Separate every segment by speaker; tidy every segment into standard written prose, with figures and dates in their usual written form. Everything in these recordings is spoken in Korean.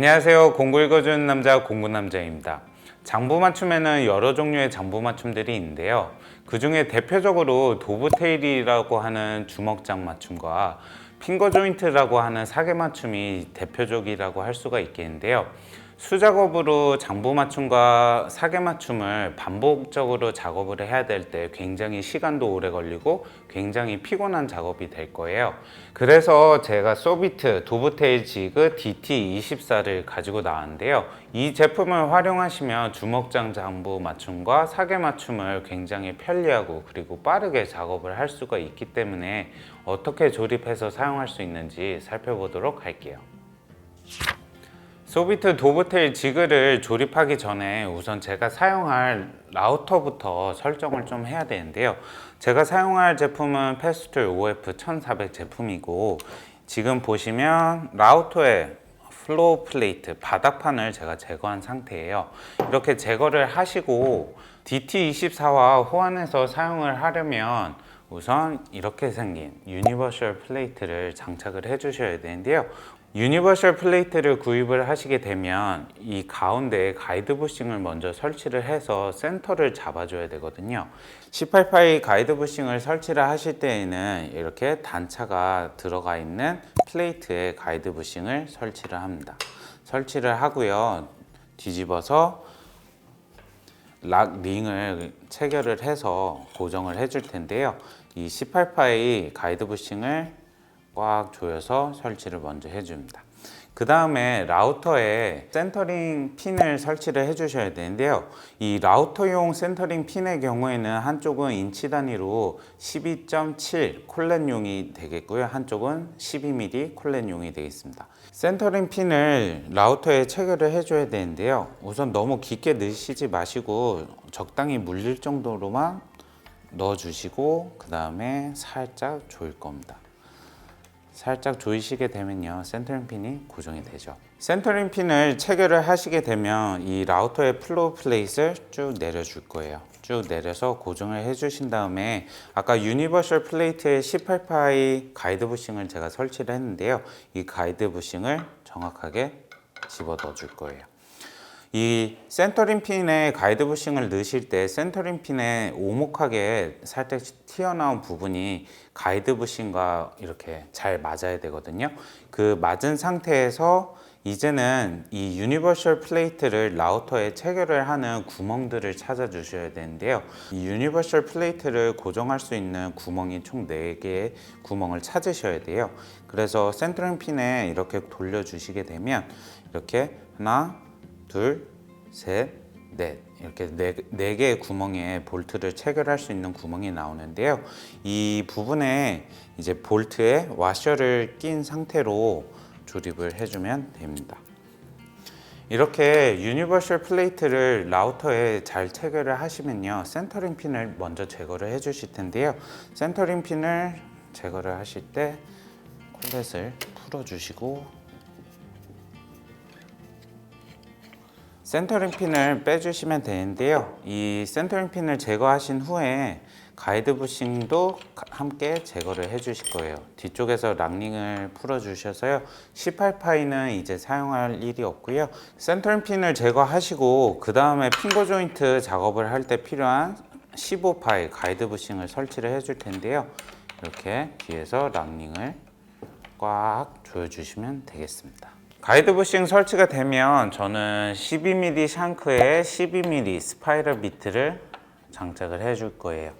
Speaker 1: 안녕하세요. 공구 읽어주는 남자 공구남자입니다. 장부 맞춤에는 여러 종류의 장부 맞춤들이 있는데요. 그 중에 대표적으로 도브테일이라고 하는 주먹장 맞춤과 핑거 조인트라고 하는 사계 맞춤이 대표적이라고 할 수가 있겠는데요. 수작업으로 장부 맞춤과 사계 맞춤을 반복적으로 작업을 해야 될 때 굉장히 시간도 오래 걸리고 굉장히 피곤한 작업이 될 거예요. 그래서 제가 소비트 도브테일 지그 DT24를 가지고 나왔는데요. 이 제품을 활용하시면 주먹장 장부 맞춤과 사계 맞춤을 굉장히 편리하고 그리고 빠르게 작업을 할 수가 있기 때문에 어떻게 조립해서 사용할 수 있는지 살펴보도록 할게요. 소비트 도브테일 지그를 조립하기 전에 우선 제가 사용할 라우터부터 설정을 좀 해야 되는데요. 제가 사용할 제품은 페스툴 OF1400 제품이고, 지금 보시면 라우터의 플로우 플레이트, 바닥판을 제가 제거한 상태예요. 이렇게 제거를 하시고 DT24와 호환해서 사용을 하려면 우선 이렇게 생긴 유니버셜 플레이트를 장착을 해 주셔야 되는데요. 유니버셜 플레이트를 구입을 하시게 되면 이 가운데에 가이드 부싱을 먼저 설치를 해서 센터를 잡아줘야 되거든요. 18파이 가이드 부싱을 설치를 하실 때에는 이렇게 단차가 들어가 있는 플레이트에 가이드 부싱을 설치를 합니다. 설치를 하고요. 뒤집어서 락 링을 체결을 해서 고정을 해줄 텐데요. 이 18파이 가이드 부싱을 꽉 조여서 설치를 먼저 해줍니다. 그 다음에 라우터에 센터링 핀을 설치를 해주셔야 되는데요. 이 라우터용 센터링 핀의 경우에는 한쪽은 인치 단위로 12.7 콜렛용이 되겠고요. 한쪽은 12mm 콜렛용이 되겠습니다. 센터링 핀을 라우터에 체결을 해줘야 되는데요. 우선 너무 깊게 넣으시지 마시고 적당히 물릴 정도로만 넣어주시고 그 다음에 살짝 조일 겁니다. 살짝 조이시게 되면요, 센터링 핀이 고정이 되죠. 센터링 핀을 체결을 하시게 되면 이 라우터의 플로우 플레이트를 쭉 내려줄 거예요. 쭉 내려서 고정을 해주신 다음에 아까 유니버셜 플레이트에 18파이 가이드 부싱을 제가 설치를 했는데요. 이 가이드 부싱을 정확하게 집어 넣어 줄 거예요. 이 센터링 핀에 가이드 부싱을 넣으실 때 센터링 핀에 오목하게 살짝 튀어나온 부분이 가이드 부싱과 이렇게 잘 맞아야 되거든요. 그 맞은 상태에서 이제는 이 유니버셜 플레이트를 라우터에 체결을 하는 구멍들을 찾아 주셔야 되는데요. 이 유니버셜 플레이트를 고정할 수 있는 구멍이 총 4개의 구멍을 찾으셔야 돼요. 그래서 센터링 핀에 이렇게 돌려 주시게 되면 이렇게 하나, 둘, 셋, 넷 이렇게 네 개의 구멍에 볼트를 체결할 수 있는 구멍이 나오는데요. 이 부분에 이제 볼트에 와셔를 낀 상태로 조립을 해주면 됩니다. 이렇게 유니버셜 플레이트를 라우터에 잘 체결을 하시면요, 센터링 핀을 먼저 제거를 해 주실 텐데요. 센터링 핀을 제거를 하실 때 콜렛을 풀어 주시고 센터링 핀을 빼주시면 되는데요. 이 센터링 핀을 제거하신 후에 가이드 부싱도 함께 제거를 해주실 거예요. 뒤쪽에서 락링을 풀어주셔서요. 18파이는 이제 사용할 일이 없고요. 센터링 핀을 제거하시고 그 다음에 핑거 조인트 작업을 할 때 필요한 15파이 가이드 부싱을 설치를 해줄 텐데요. 이렇게 뒤에서 락링을 꽉 조여주시면 되겠습니다. 가이드 부싱 설치가 되면 저는 12mm 샹크에 12mm 스파이럴 비트를 장착을 해줄 거예요.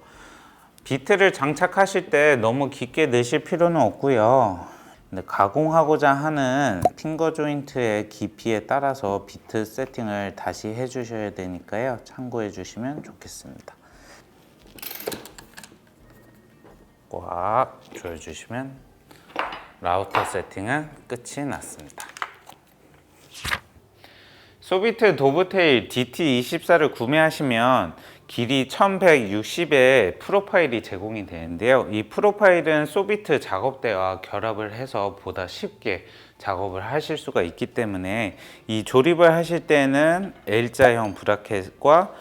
Speaker 1: 비트를 장착하실 때 너무 깊게 넣으실 필요는 없고요. 근데 가공하고자 하는 핑거 조인트의 깊이에 따라서 비트 세팅을 다시 해주셔야 되니까요. 참고해 주시면 좋겠습니다. 꽉 조여주시면 라우터 세팅은 끝이 났습니다. 소비트 도브테일 DT24를 구매하시면 길이 1160의 프로파일이 제공이 되는데요. 이 프로파일은 소비트 작업대와 결합을 해서 보다 쉽게 작업을 하실 수가 있기 때문에 이 조립을 하실 때는 L자형 브라켓과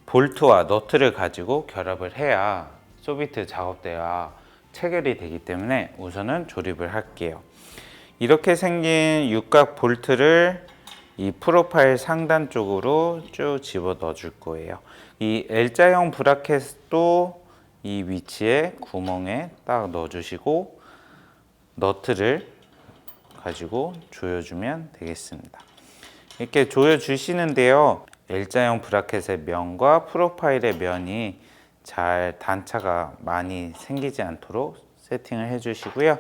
Speaker 1: 볼트와 너트를 가지고 결합을 해야 소비트 작업대와 체결이 되기 때문에 우선은 조립을 할게요. 이렇게 생긴 육각 볼트를 이 프로파일 상단 쪽으로 쭉 집어 넣어 줄 거예요. 이 L자형 브라켓도 이 위치에 구멍에 딱 넣어 주시고 너트를 가지고 조여주면 되겠습니다. 이렇게 조여 주시는데요. L자형 브라켓의 면과 프로파일의 면이 잘 단차가 많이 생기지 않도록 세팅을 해 주시고요.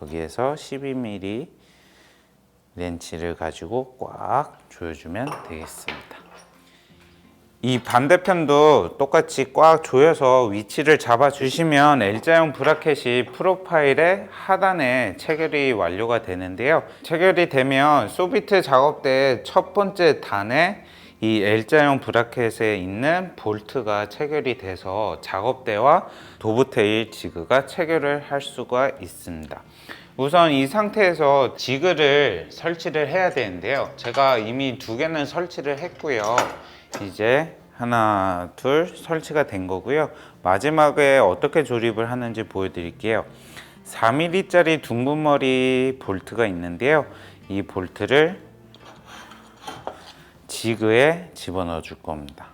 Speaker 1: 여기에서 12mm 렌치를 가지고 꽉 조여주면 되겠습니다. 이 반대편도 똑같이 꽉 조여서 위치를 잡아 주시면 L자형 브라켓이 프로파일의 하단에 체결이 완료가 되는데요. 체결이 되면 소비트 작업대 첫 번째 단에 이 L자형 브라켓에 있는 볼트가 체결이 돼서 작업대와 도브테일 지그가 체결을 할 수가 있습니다. 우선 이 상태에서 지그를 설치를 해야 되는데요. 제가 이미 2개는 설치를 했고요. 이제 하나, 둘 설치가 된 거고요. 마지막에 어떻게 조립을 하는지 보여드릴게요. 4mm짜리 둥근 머리 볼트가 있는데요. 이 볼트를 지그에 집어넣어 줄 겁니다.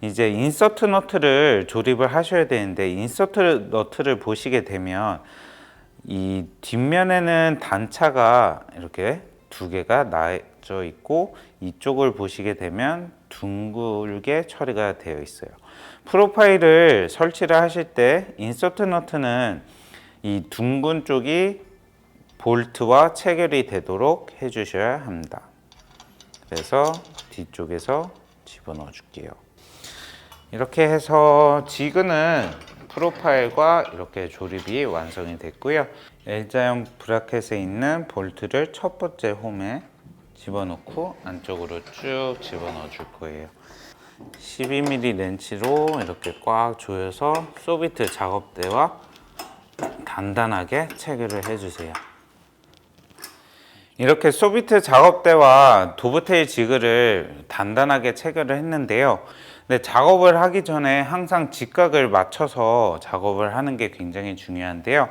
Speaker 1: 이제 인서트 너트를 조립을 하셔야 되는데 인서트 너트를 보시게 되면 이 뒷면에는 단차가 이렇게 2개가 나져 있고 이쪽을 보시게 되면 둥글게 처리가 되어 있어요. 프로파일을 설치를 하실 때 인서트 너트는 이 둥근 쪽이 볼트와 체결이 되도록 해 주셔야 합니다. 그래서 뒤쪽에서 집어넣어 줄게요. 이렇게 해서 지그는 프로파일과 이렇게 조립이 완성이 됐고요. L자형 브라켓에 있는 볼트를 첫 번째 홈에 집어넣고 안쪽으로 쭉 집어넣어 줄 거예요. 12mm 렌치로 이렇게 꽉 조여서 소비트 작업대와 단단하게 체결을 해주세요. 이렇게 소비트 작업대와 도브테일 지그를 단단하게 체결을 했는데요. 근데 작업을 하기 전에 항상 직각을 맞춰서 작업을 하는 게 굉장히 중요한데요.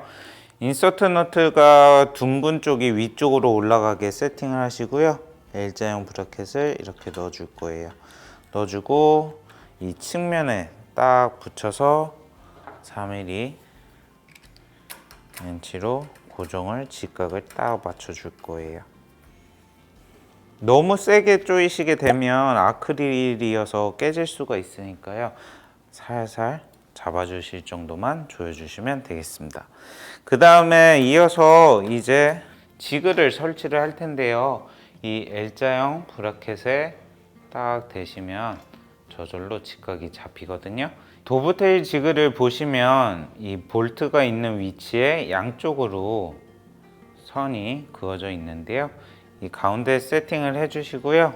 Speaker 1: 인서트 너트가 둥근 쪽이 위쪽으로 올라가게 세팅을 하시고요. L자형 브라켓을 이렇게 넣어 줄 거예요. 넣어주고 이 측면에 딱 붙여서 4mm 렌치로 고정을 직각을 딱 맞춰 줄 거예요. 너무 세게 조이시게 되면 아크릴이어서 깨질 수가 있으니까요. 살살 잡아주실 정도만 조여주시면 되겠습니다. 그 다음에 이어서 이제 지그를 설치를 할 텐데요. 이 L자형 브라켓에 딱 대시면 저절로 직각이 잡히거든요. 도브테일 지그를 보시면 이 볼트가 있는 위치에 양쪽으로 선이 그어져 있는데요. 이 가운데 세팅을 해 주시고요.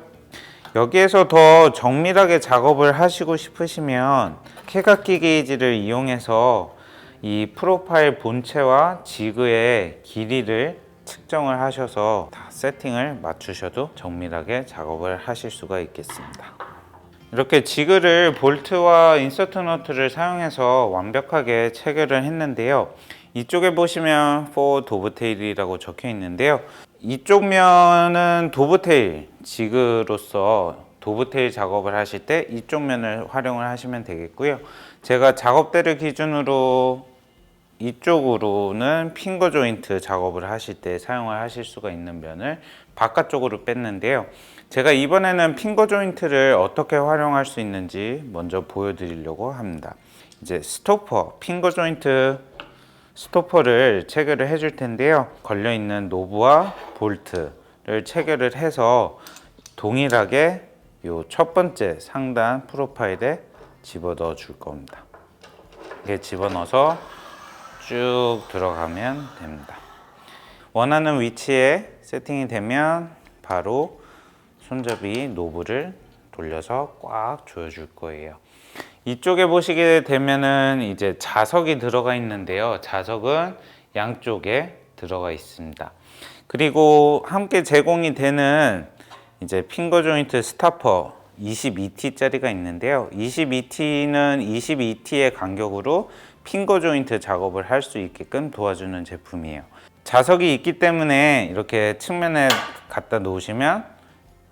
Speaker 1: 여기에서 더 정밀하게 작업을 하시고 싶으시면 캐각기 게이지를 이용해서 이 프로파일 본체와 지그의 길이를 측정을 하셔서 다 세팅을 맞추셔도 정밀하게 작업을 하실 수가 있겠습니다. 이렇게 지그를 볼트와 인서트 너트를 사용해서 완벽하게 체결을 했는데요. 이쪽에 보시면 for 도브테일이라고 적혀 있는데요. 이쪽 면은 도브테일 지그로서 도브테일 작업을 하실 때 이쪽 면을 활용을 하시면 되겠고요. 제가 작업대를 기준으로 이쪽으로는 핑거 조인트 작업을 하실 때 사용을 하실 수가 있는 면을 바깥쪽으로 뺐는데요. 제가 이번에는 핑거 조인트를 어떻게 활용할 수 있는지 먼저 보여드리려고 합니다. 이제 스토퍼, 핑거 조인트 스토퍼를 체결을 해줄 텐데요. 걸려있는 노브와 볼트를 체결을 해서 동일하게 이 첫 번째 상단 프로파일에 집어넣어 줄 겁니다. 이렇게 집어넣어서 쭉 들어가면 됩니다. 원하는 위치에 세팅이 되면 바로 손잡이 노브를 돌려서 꽉 조여줄 거예요. 이쪽에 보시게 되면은 이제 자석이 들어가 있는데요. 자석은 양쪽에 들어가 있습니다. 그리고 함께 제공이 되는 이제 핑거 조인트 스타퍼 22T짜리가 있는데요. 22T는 22T의 간격으로 핑거 조인트 작업을 할 수 있게끔 도와주는 제품이에요. 자석이 있기 때문에 이렇게 측면에 갖다 놓으시면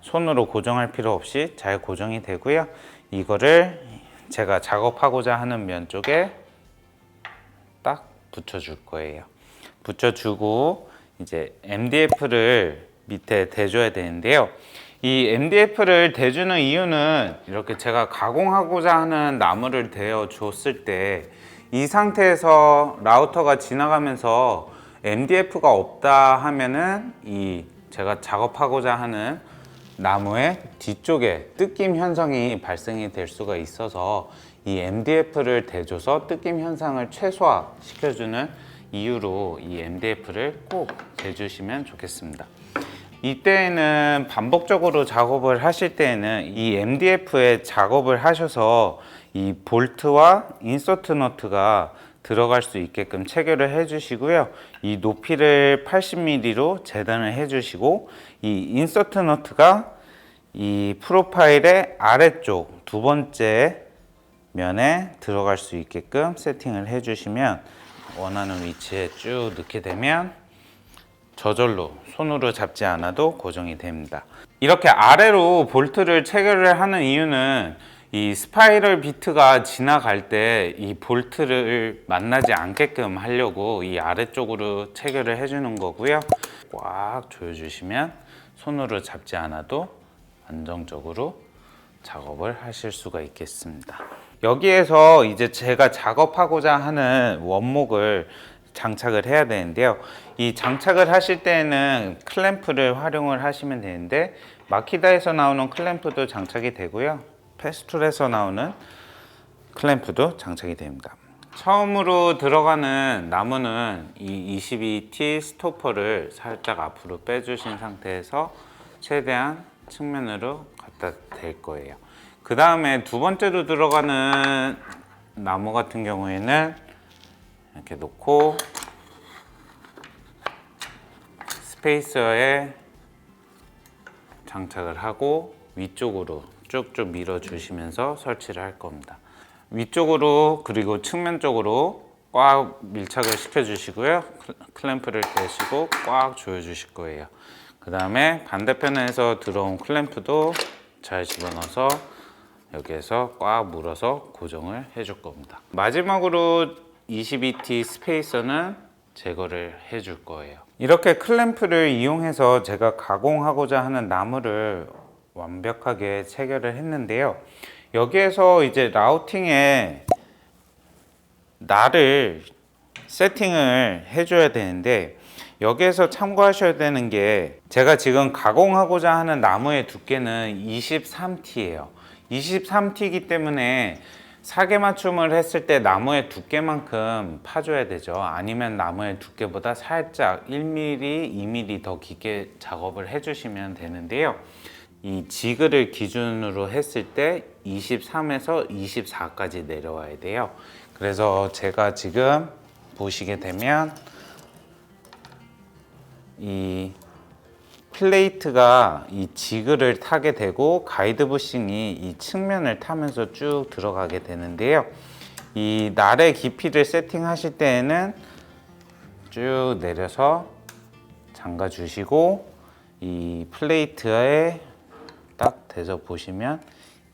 Speaker 1: 손으로 고정할 필요 없이 잘 고정이 되고요. 이거를 제가 작업하고자 하는 면 쪽에 딱 붙여줄 거예요. 붙여주고 이제 MDF를 밑에 대줘야 되는데요. 이 MDF를 대주는 이유는 이렇게 제가 가공하고자 하는 나무를 대어 줬을 때 이 상태에서 라우터가 지나가면서 MDF가 없다 하면은 이 제가 작업하고자 하는 나무의 뒤쪽에 뜯김 현상이 발생이 될 수가 있어서 이 MDF를 대줘서 뜯김 현상을 최소화 시켜주는 이유로 이 MDF를 꼭 대주시면 좋겠습니다. 이때에는 반복적으로 작업을 하실 때에는 이 MDF에 작업을 하셔서 이 볼트와 인서트 너트가 들어갈 수 있게끔 체결을 해 주시고요. 이 높이를 80mm로 재단을 해 주시고 이 인서트 너트가 이 프로파일의 아래쪽 두 번째 면에 들어갈 수 있게끔 세팅을 해 주시면 원하는 위치에 쭉 넣게 되면 저절로 손으로 잡지 않아도 고정이 됩니다. 이렇게 아래로 볼트를 체결을 하는 이유는 이 스파이럴 비트가 지나갈 때 이 볼트를 만나지 않게끔 하려고 이 아래쪽으로 체결을 해주는 거고요. 꽉 조여주시면 손으로 잡지 않아도 안정적으로 작업을 하실 수가 있겠습니다. 여기에서 이제 제가 작업하고자 하는 원목을 장착을 해야 되는데요. 이 장착을 하실 때는 클램프를 활용을 하시면 되는데 마키다에서 나오는 클램프도 장착이 되고요. 페스툴에서 나오는 클램프도 장착이 됩니다. 처음으로 들어가는 나무는 이 22T 스토퍼를 살짝 앞으로 빼주신 상태에서 최대한 측면으로 갖다 댈 거예요. 그 다음에 두 번째로 들어가는 나무 같은 경우에는 이렇게 놓고 스페이서에 장착을 하고 위쪽으로 쭉쭉 밀어 주시면서 설치를 할 겁니다. 위쪽으로 그리고 측면 쪽으로 꽉 밀착을 시켜 주시고요. 클램프를 대시고 꽉 조여 주실 거예요. 그 다음에 반대편에서 들어온 클램프도 잘 집어넣어서 여기에서 꽉 물어서 고정을 해줄 겁니다. 마지막으로 22T 스페이서는 제거를 해줄 거예요. 이렇게 클램프를 이용해서 제가 가공하고자 하는 나무를 완벽하게 체결을 했는데요. 여기에서 이제 라우팅에 날을 세팅을 해줘야 되는데 여기에서 참고하셔야 되는 게 제가 지금 가공하고자 하는 나무의 두께는 23T예요. 23T이기 때문에 사계 맞춤을 했을 때 나무의 두께만큼 파줘야 되죠. 아니면 나무의 두께보다 살짝 1mm, 2mm 더 깊게 작업을 해주시면 되는데요. 이 지그를 기준으로 했을 때 23에서 24까지 내려와야 돼요. 그래서 제가 지금 보시게 되면 이 플레이트가 이 지그를 타게 되고 가이드 부싱이 이 측면을 타면서 쭉 들어가게 되는데요. 이 날의 깊이를 세팅하실 때에는 쭉 내려서 잠가 주시고 이 플레이트에 딱 대서 보시면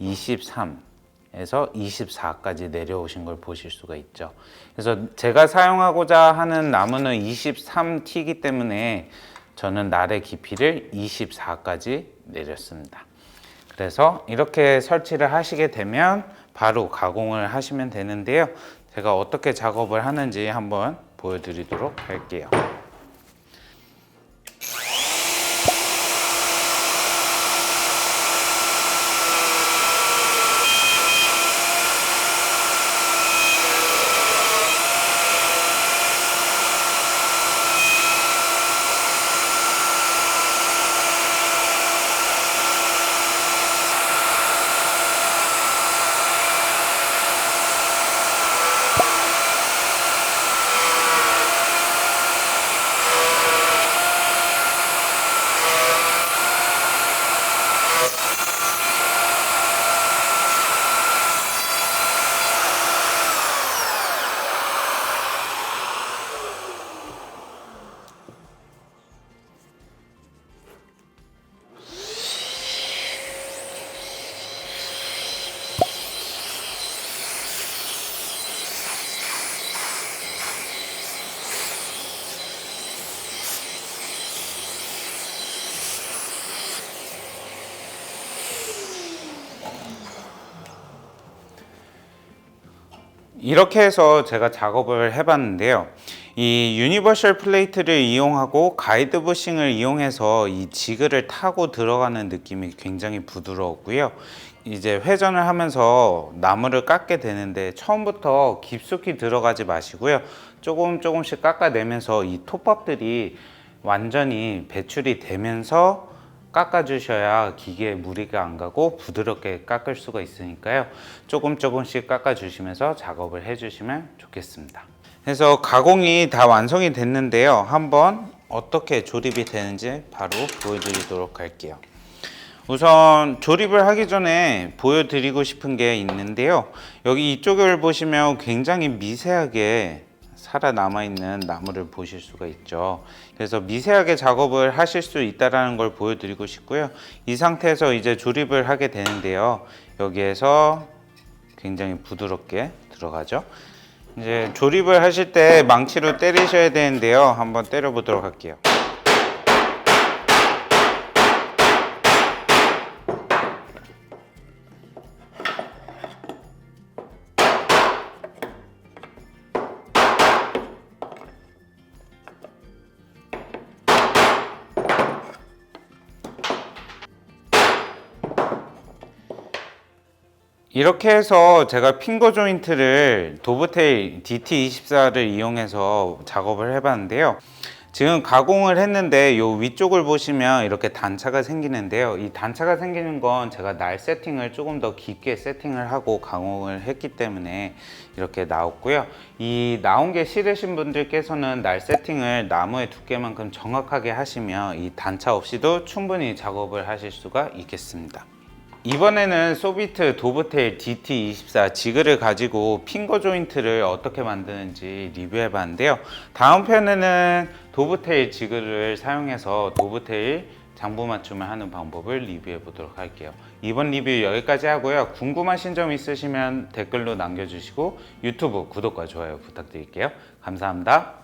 Speaker 1: 23에서 24까지 내려오신 걸 보실 수가 있죠. 그래서 제가 사용하고자 하는 나무는 23T이기 때문에 저는 날의 깊이를 24까지 내렸습니다. 그래서 이렇게 설치를 하시게 되면 바로 가공을 하시면 되는데요. 제가 어떻게 작업을 하는지 한번 보여드리도록 할게요. 이렇게 해서 제가 작업을 해봤는데요. 이 유니버셜 플레이트를 이용하고 가이드 부싱을 이용해서 이 지그를 타고 들어가는 느낌이 굉장히 부드러웠고요. 이제 회전을 하면서 나무를 깎게 되는데 처음부터 깊숙이 들어가지 마시고요. 조금씩 깎아내면서 이 톱밥들이 완전히 배출이 되면서 깎아주셔야 기계에 무리가 안 가고 부드럽게 깎을 수가 있으니까요. 조금씩 깎아주시면서 작업을 해주시면 좋겠습니다. 그래서 가공이 다 완성이 됐는데요. 한번 어떻게 조립이 되는지 바로 보여드리도록 할게요. 우선 조립을 하기 전에 보여드리고 싶은 게 있는데요. 여기 이쪽을 보시면 굉장히 미세하게 살아남아 있는 나무를 보실 수가 있죠. 그래서 미세하게 작업을 하실 수 있다는 걸 보여드리고 싶고요. 이 상태에서 이제 조립을 하게 되는데요. 여기에서 굉장히 부드럽게 들어가죠. 이제 조립을 하실 때 망치로 때리셔야 되는데요. 한번 때려 보도록 할게요. 이렇게 해서 제가 핑거 조인트를 도브테일 DT24를 이용해서 작업을 해봤는데요. 지금 가공을 했는데 이 위쪽을 보시면 이렇게 단차가 생기는데요. 이 단차가 생기는 건 제가 날 세팅을 조금 더 깊게 세팅을 하고 가공을 했기 때문에 이렇게 나왔고요. 이 나온 게 싫으신 분들께서는 날 세팅을 나무의 두께만큼 정확하게 하시면 이 단차 없이도 충분히 작업을 하실 수가 있겠습니다. 이번에는 소비트 도브테일 DT24 지그를 가지고 핑거 조인트를 어떻게 만드는지 리뷰해 봤는데요. 다음 편에는 도브테일 지그를 사용해서 도브테일 장부 맞춤을 하는 방법을 리뷰해 보도록 할게요. 이번 리뷰 여기까지 하고요. 궁금하신 점 있으시면 댓글로 남겨주시고 유튜브 구독과 좋아요 부탁드릴게요. 감사합니다.